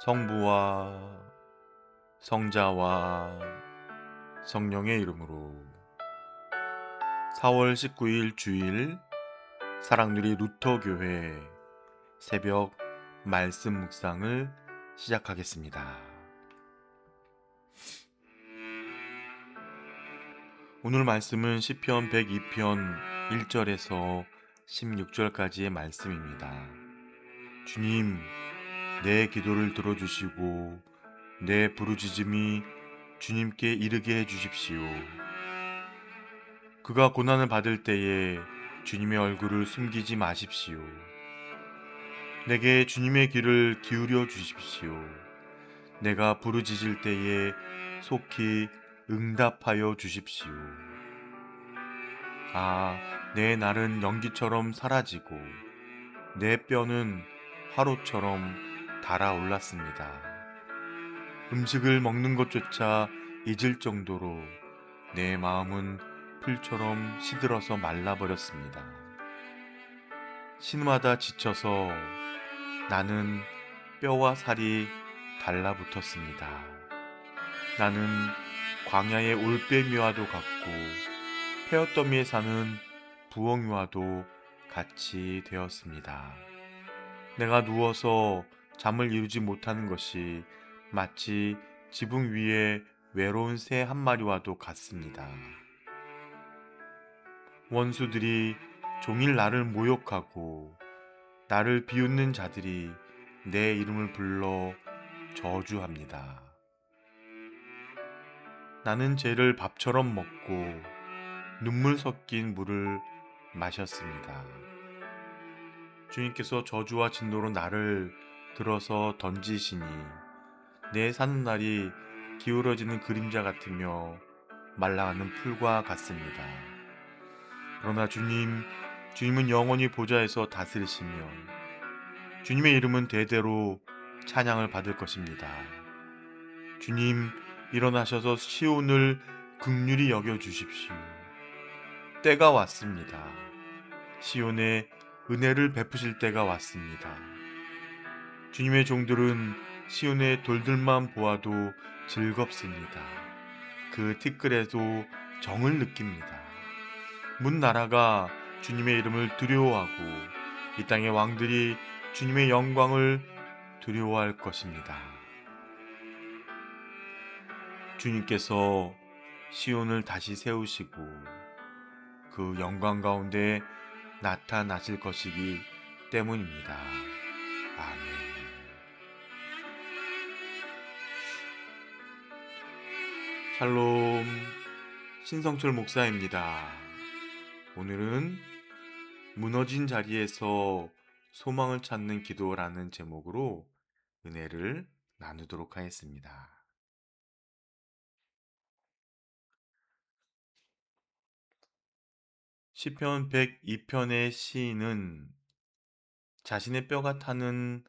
성부와 성자와 성령의 이름으로 4월 19일 주일 사랑누리 루터교회 새벽 말씀 묵상을 시작하겠습니다. 오늘 말씀은 시편 102편 1절에서 16절까지의 말씀입니다. 주님, 내 기도를 들어주시고 내 부르짖음이 주님께 이르게 해주십시오. 그가 고난을 받을 때에 주님의 얼굴을 숨기지 마십시오. 내게 주님의 귀를 기울여 주십시오. 내가 부르짖을 때에 속히 응답하여 주십시오. 내 날은 연기처럼 사라지고 내 뼈는 화로처럼 달아올랐습니다. 음식을 먹는 것조차 잊을 정도로 내 마음은 풀처럼 시들어서 말라버렸습니다. 신음하다 지쳐서 나는 뼈와 살이 달라붙었습니다. 나는 광야의 올빼미와도 같고 폐어더미에 사는 부엉이와도 같이 되었습니다. 내가 누워서 잠을 이루지 못하는 것이 마치 지붕 위에 외로운 새 한 마리와도 같습니다. 원수들이 종일 나를 모욕하고 나를 비웃는 자들이 내 이름을 불러 저주합니다. 나는 죄를 밥처럼 먹고 눈물 섞인 물을 마셨습니다. 주님께서 저주와 진노로 나를 들어서 던지시니 내 사는 날이 기울어지는 그림자 같으며 말라가는 풀과 같습니다. 그러나 주님은 영원히 보좌에서 다스리시며 주님의 이름은 대대로 찬양을 받을 것입니다. 주님, 일어나셔서 시온을 긍휼히 여겨 주십시오. 때가 왔습니다. 시온에 은혜를 베푸실 때가 왔습니다. 주님의 종들은 시온의 돌들만 보아도 즐겁습니다. 그 티끌에도 정을 느낍니다. 문 나라가 주님의 이름을 두려워하고 이 땅의 왕들이 주님의 영광을 두려워할 것입니다. 주님께서 시온을 다시 세우시고 그 영광 가운데 나타나실 것이기 때문입니다. 아멘. 샬롬, 신성철 목사입니다. 오늘은 무너진 자리에서 소망을 찾는 기도라는 제목으로 은혜를 나누도록 하겠습니다. 시편 102편의 시인은 자신의 뼈가 타는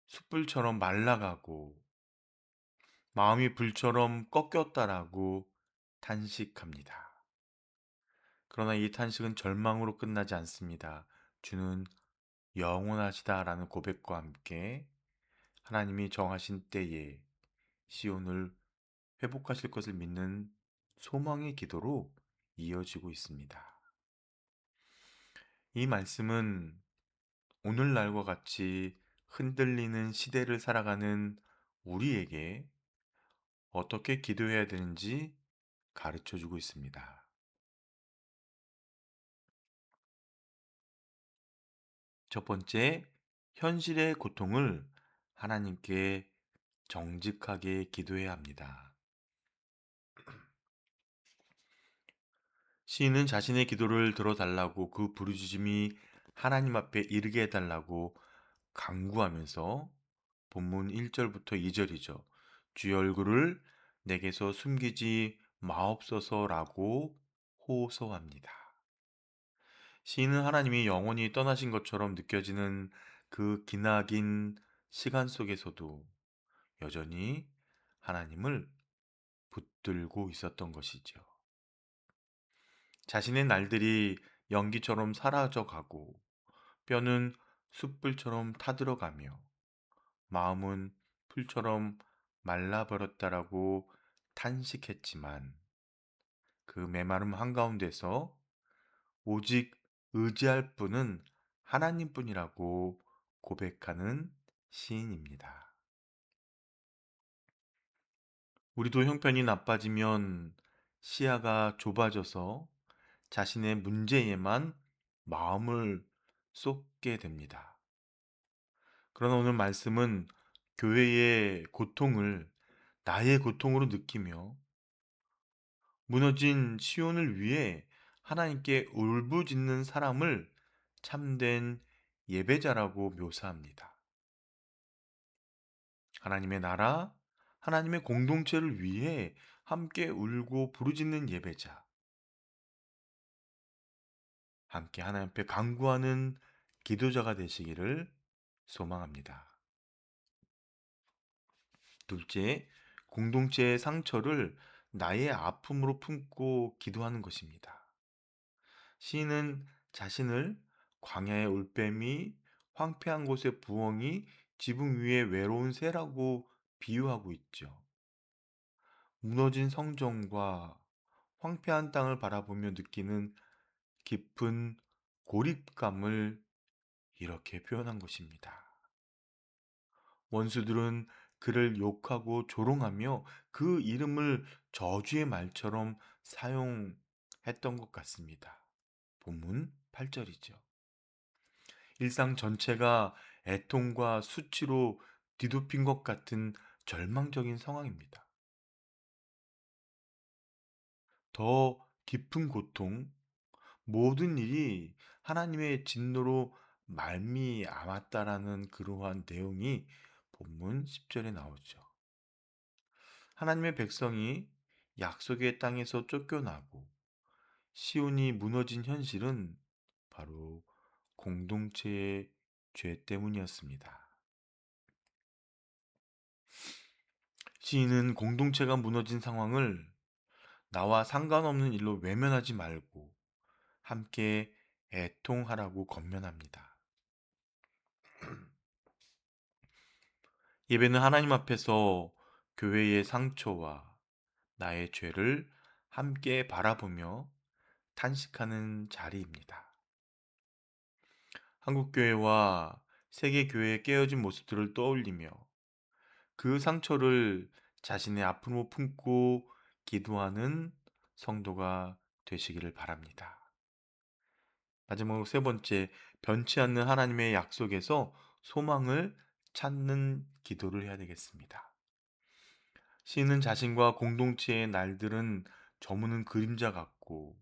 숯불처럼 말라가고 마음이 불처럼 꺾였다라고 탄식합니다. 그러나 이 탄식은 절망으로 끝나지 않습니다. 주는 영원하시다라는 고백과 함께 하나님이 정하신 때에 시온을 회복하실 것을 믿는 소망의 기도로 이어지고 있습니다. 이 말씀은 오늘날과 같이 흔들리는 시대를 살아가는 우리에게 어떻게 기도해야 되는지 가르쳐 주고 있습니다. 첫 번째, 현실의 고통을 하나님께 정직하게 기도해야 합니다. 시인은 자신의 기도를 들어달라고 그 부르짖음이 하나님 앞에 이르게 해달라고 간구하면서 본문 1절부터 2절이죠. 주의 얼굴을 내게서 숨기지 마옵소서라고 호소합니다. 시인은 하나님이 영원히 떠나신 것처럼 느껴지는 그 기나긴 시간 속에서도 여전히 하나님을 붙들고 있었던 것이죠. 자신의 날들이 연기처럼 사라져 가고 뼈는 숯불처럼 타들어가며 마음은 풀처럼 말라버렸다라고 탄식했지만 그 메마름 한가운데서 오직 의지할 분은 하나님뿐이라고 고백하는 시인입니다. 우리도 형편이 나빠지면 시야가 좁아져서 자신의 문제에만 마음을 쏟게 됩니다. 그러나 오늘 말씀은 교회의 고통을 나의 고통으로 느끼며 무너진 시온을 위해 하나님께 울부짖는 사람을 참된 예배자라고 묘사합니다. 하나님의 나라, 하나님의 공동체를 위해 함께 울고 부르짖는 예배자, 함께 하나님 앞에 간구하는 기도자가 되시기를 소망합니다. 둘째, 공동체의 상처를 나의 아픔으로 품고 기도하는 것입니다. 시인은 자신을 광야의 올빼미, 황폐한 곳의 부엉이, 지붕 위의 외로운 새라고 비유하고 있죠. 무너진 성전과 황폐한 땅을 바라보며 느끼는 깊은 고립감을 이렇게 표현한 것입니다. 원수들은 그를 욕하고 조롱하며 그 이름을 저주의 말처럼 사용했던 것 같습니다. 본문 8절이죠. 일상 전체가 애통과 수치로 뒤덮인 것 같은 절망적인 상황입니다. 더 깊은 고통, 모든 일이 하나님의 진노로 말미암았다라는 그러한 내용이 본문 10절에 나오죠. 하나님의 백성이 약속의 땅에서 쫓겨나고 시온이 무너진 현실은 바로 공동체의 죄 때문이었습니다. 시인은 공동체가 무너진 상황을 나와 상관없는 일로 외면하지 말고 함께 애통하라고 권면합니다. 예배는 하나님 앞에서 교회의 상처와 나의 죄를 함께 바라보며 탄식하는 자리입니다. 한국교회와 세계교회의 깨어진 모습들을 떠올리며 그 상처를 자신의 아픔으로 품고 기도하는 성도가 되시기를 바랍니다. 마지막으로 세 번째, 변치 않는 하나님의 약속에서 소망을 찾는 기도를 해야 되겠습니다. 시인은 자신과 공동체의 날들은 저무는 그림자 같고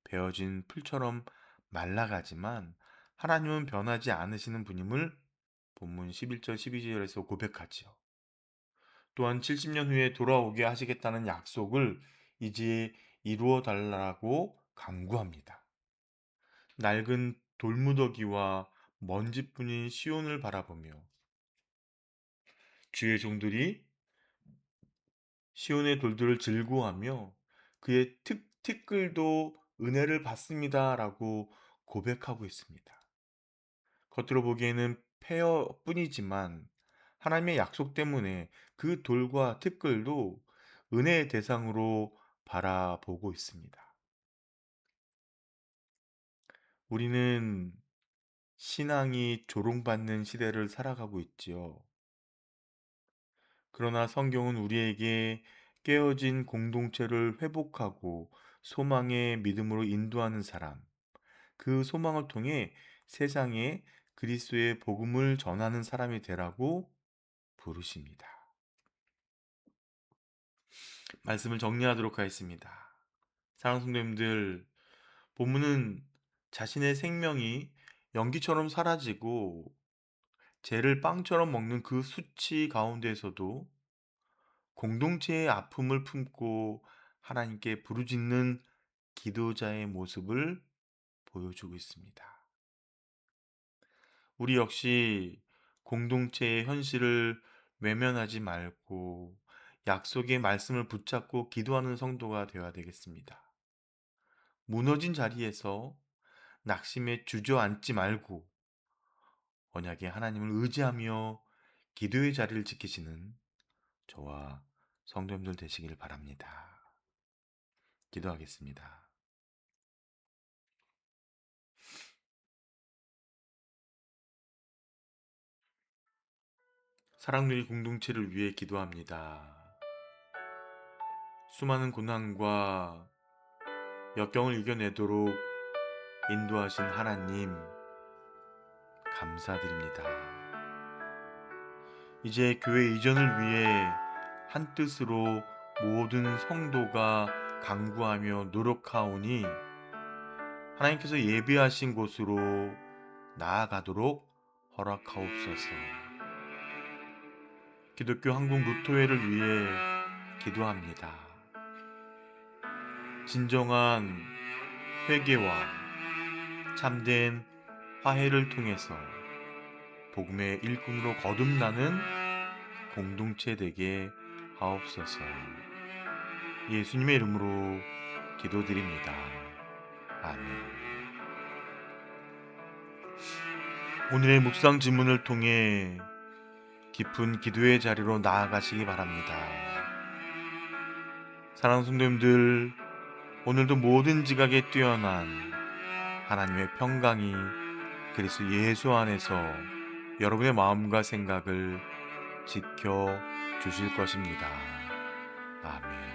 베어진 풀처럼 말라가지만 하나님은 변하지 않으시는 분임을 본문 11절 12절에서 고백하지요. 또한 70년 후에 돌아오게 하시겠다는 약속을 이제 이루어 달라고 간구합니다. 낡은 돌무더기와 먼지뿐인 시온을 바라보며 주의 종들이 시온의 돌들을 즐거워하며 그의 티끌도 은혜를 받습니다라고 고백하고 있습니다. 겉으로 보기에는 폐허뿐이지만 하나님의 약속 때문에 그 돌과 티끌도 은혜의 대상으로 바라보고 있습니다. 우리는 신앙이 조롱받는 시대를 살아가고 있지요. 그러나 성경은 우리에게 깨어진 공동체를 회복하고 소망의 믿음으로 인도하는 사람, 그 소망을 통해 세상에 그리스도의 복음을 전하는 사람이 되라고 부르십니다. 말씀을 정리하도록 하겠습니다. 사랑하는 성도님들, 본문은 자신의 생명이 연기처럼 사라지고 죄를 빵처럼 먹는 그 수치 가운데에서도 공동체의 아픔을 품고 하나님께 부르짖는 기도자의 모습을 보여주고 있습니다. 우리 역시 공동체의 현실을 외면하지 말고 약속의 말씀을 붙잡고 기도하는 성도가 되어야 되겠습니다. 무너진 자리에서 낙심에 주저앉지 말고 언약의 하나님을 의지하며 기도의 자리를 지키시는 저와 성도님들 되시길 바랍니다. 기도하겠습니다. 사랑누리 공동체를 위해 기도합니다. 수많은 고난과 역경을 이겨내도록 인도하신 하나님, 감사드립니다. 이제 교회 이전을 위해 한 뜻으로 모든 성도가 간구하며 노력하오니 하나님께서 예비하신 곳으로 나아가도록 허락하옵소서. 기독교 한국 루터회를 위해 기도합니다. 진정한 회개와 참된 화해를 통해서 복음의 일꾼으로 거듭나는 공동체 되게 하옵소서. 예수님의 이름으로 기도드립니다. 아멘. 오늘의 묵상 질문을 통해 깊은 기도의 자리로 나아가시기 바랍니다. 사랑하는 성도님들, 오늘도 모든 지각에 뛰어난 하나님의 평강이 그리스도 예수 안에서 여러분의 마음과 생각을 지켜 주실 것입니다. 아멘.